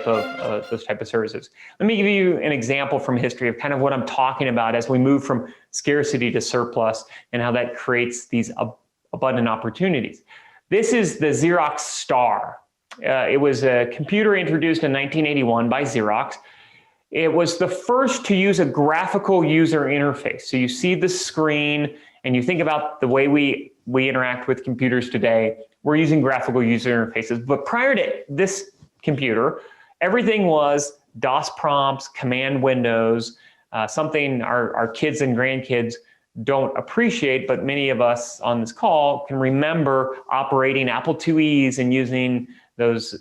type of services. Let me give you an example from history of kind of what I'm talking about as we move from scarcity to surplus and how that creates these abundant opportunities. This is the Xerox Star. It was a computer introduced in 1981 by Xerox. It was the first to use a graphical user interface. So you see the screen and you think about the way we interact with computers today, we're using graphical user interfaces. But prior to this computer, everything was DOS prompts, command windows, something our kids and grandkids don't appreciate, but many of us on this call can remember operating Apple IIe's and using those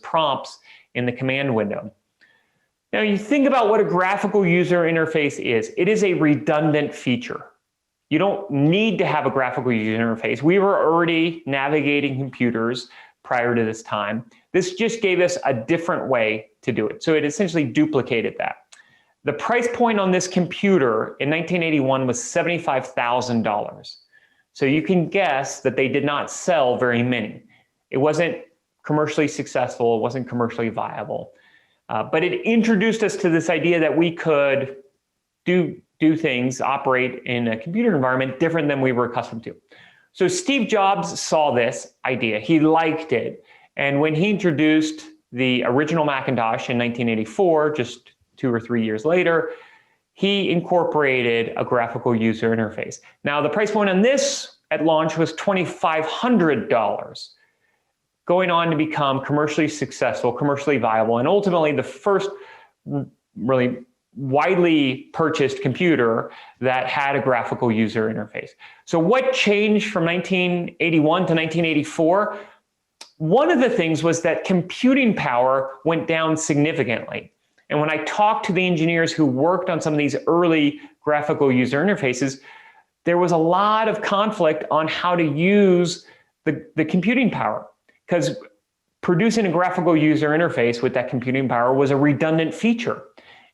prompts in the command window. Now you think about what a graphical user interface is. It is a redundant feature. You don't need to have a graphical user interface. We were already navigating computers prior to this time. This just gave us a different way to do it. So it essentially duplicated that. The price point on this computer in 1981 was $75,000. So you can guess that they did not sell very many. It wasn't commercially successful, it wasn't commercially viable. But it introduced us to this idea that we could do things, operate in a computer environment different than we were accustomed to. So Steve Jobs saw this idea, he liked it. And when he introduced the original Macintosh in 1984, just 2 or 3 years later, he incorporated a graphical user interface. Now the price point on this at launch was $2,500, going on to become commercially successful, commercially viable, and ultimately the first really widely purchased computer that had a graphical user interface. So what changed from 1981 to 1984? One of the things was that computing power went down significantly. And when I talked to the engineers who worked on some of these early graphical user interfaces, there was a lot of conflict on how to use the computing power, because producing a graphical user interface with that computing power was a redundant feature.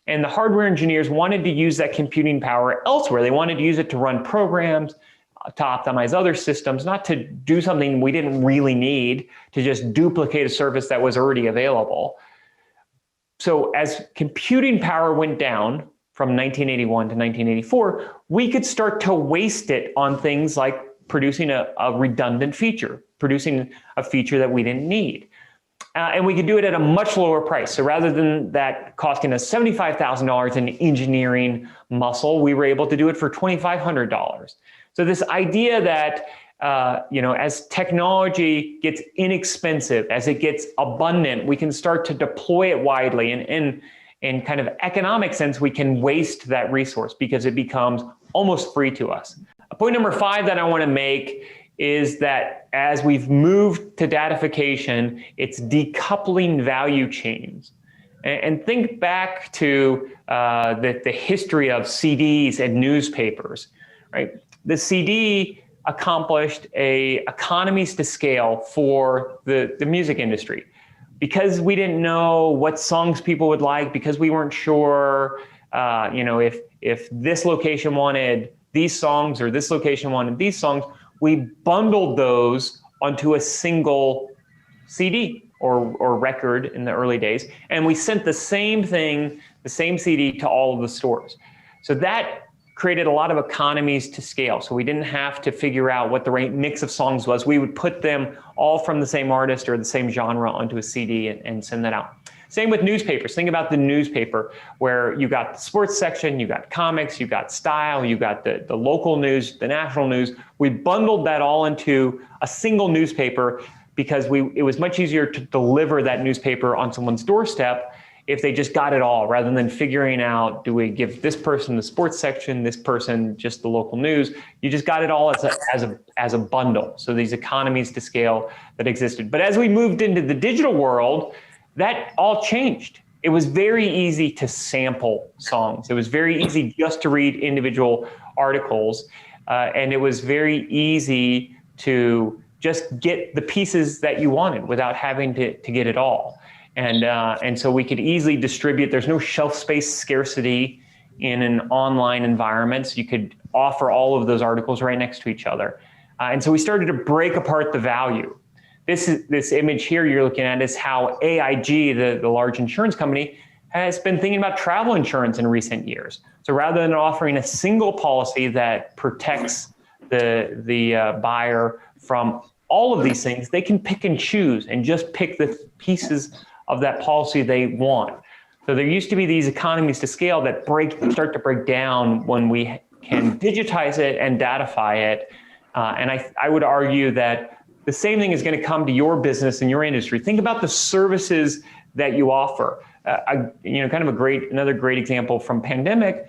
And the hardware engineers wanted to use that computing power elsewhere. They wanted to use it to run programs, to optimize other systems, not to do something we didn't really need, to just duplicate a service that was already available. So as computing power went down from 1981 to 1984, we could start to waste it on things like producing a redundant feature, producing a feature that we didn't need. And we could do it at a much lower price. So rather than that costing us $75,000 in engineering muscle, we were able to do it for $2,500. So this idea that as technology gets inexpensive, as it gets abundant, we can start to deploy it widely. And in kind of economic sense, we can waste that resource because it becomes almost free to us. Point number 5 that I want to make is that as we've moved to datification, it's decoupling value chains. And think back to the history of CDs and newspapers, right? The CD accomplished economies to scale for the music industry. Because we didn't know what songs people would like, because we weren't sure if this location wanted these songs or this location wanted these songs, we bundled those onto a single CD or record in the early days. And we sent the same thing, the same CD to all of the stores. So that created a lot of economies to scale. So we didn't have to figure out what the right mix of songs was. We would put them all from the same artist or the same genre onto a CD and send that out. Same with newspapers. Think about the newspaper where you got the sports section, you got comics, you got style, you got the local news, the national news. We bundled that all into a single newspaper because it was much easier to deliver that newspaper on someone's doorstep if they just got it all, rather than figuring out, do we give this person the sports section, this person just the local news? You just got it all as a bundle. So these economies to scale that existed. But as we moved into the digital world, that all changed. It was very easy to sample songs. It was very easy just to read individual articles. And it was very easy to just get the pieces that you wanted without having to get it all. And so we could easily distribute. There's no shelf space scarcity in an online environment. So you could offer all of those articles right next to each other. And so we started to break apart the value. this image here you're looking at is how AIG, the large insurance company, has been thinking about travel insurance in recent years. So rather than offering a single policy that protects the buyer from all of these things, they can pick and choose and just pick the pieces of that policy they want. So there used to be these economies to scale that start to break down when we can digitize it and datify it. And I would argue that the same thing is going to come to your business and your industry. Think about the services that you offer. Another great example from pandemic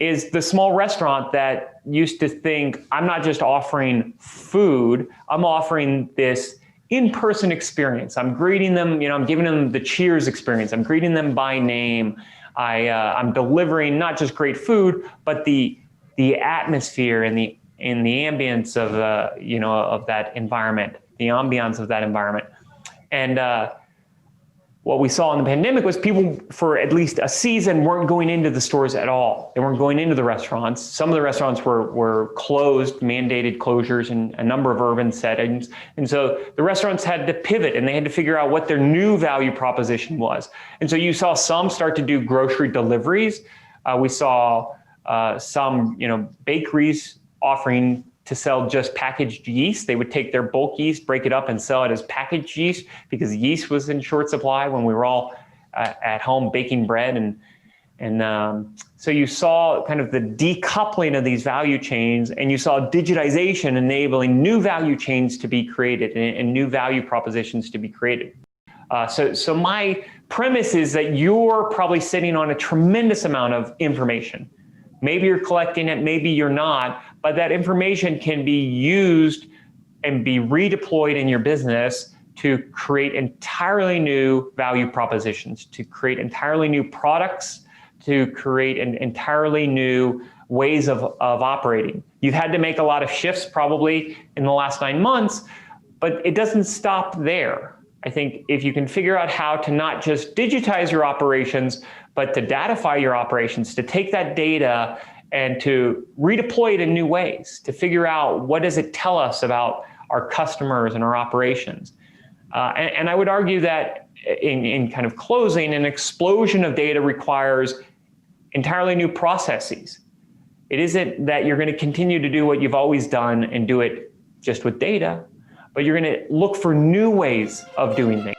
is the small restaurant that used to think, I'm not just offering food, I'm offering this in-person experience. I'm greeting them, I'm giving them the Cheers experience. I'm greeting them by name. I'm delivering not just great food, but the atmosphere and the ambience of of that environment, the ambiance of that environment. And what we saw in the pandemic was people for at least a season weren't going into the stores at all. They weren't going into the restaurants. Some of the restaurants were closed, mandated closures in a number of urban settings. And so the restaurants had to pivot and they had to figure out what their new value proposition was. And so you saw some start to do grocery deliveries. We saw some, bakeries offering to sell just packaged yeast. They would take their bulk yeast, break it up and sell it as packaged yeast because yeast was in short supply when we were all at home baking bread. And so you saw kind of the decoupling of these value chains, and you saw digitization enabling new value chains to be created and new value propositions to be created. So my premise is that you're probably sitting on a tremendous amount of information. Maybe you're collecting it, maybe you're not, but that information can be used and be redeployed in your business to create entirely new value propositions, to create entirely new products, to create entirely new ways of operating. You've had to make a lot of shifts probably in the last 9 months, but it doesn't stop there. I think if you can figure out how to not just digitize your operations, but to datify your operations, to take that data and to redeploy it in new ways, to figure out what does it tell us about our customers and our operations. And I would argue that in kind of closing, an explosion of data requires entirely new processes. It isn't that you're going to continue to do what you've always done and do it just with data, but you're going to look for new ways of doing things.